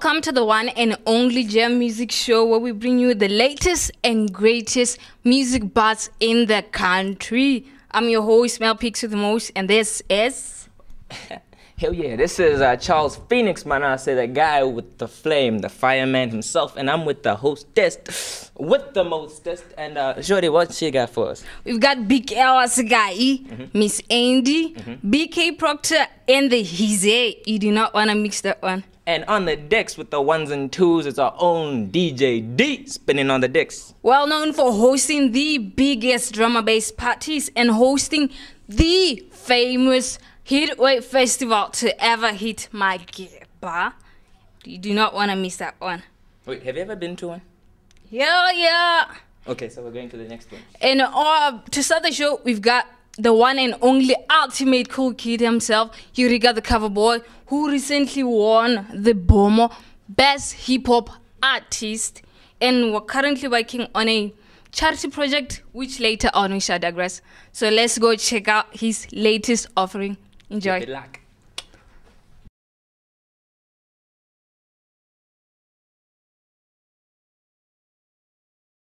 Welcome to the one and only Jam Music Show, where we bring you the latest and greatest music buzz in the country. I'm your host, Mel Picks with the most, and this is... Hell yeah, this is Charles Phoenix, man. I say the guy with the flame, the fireman himself, and I'm with the hostess with the mostest. And Shorty, what she got for us? We've got Big L Assegai, Miss Andy, BK Proctor, and the Hize. You do not want to mix that one. And on the decks with the ones and twos, it's our own DJ D spinning on the decks. Well known for hosting the biggest drama-based parties and hosting the famous Heatwave Festival to ever hit my bar. You do not want to miss that one. Wait, have you ever been to one? Hell yeah. Okay, so we're going to the next one. And to start the show, we've got the one and only ultimate cool kid himself, Yurika the Cover Boy, who recently won the BOMO Best Hip Hop Artist, and we're currently working on a charity project, which later on we shall digress. So let's go check out his latest offering. Enjoy. Good luck.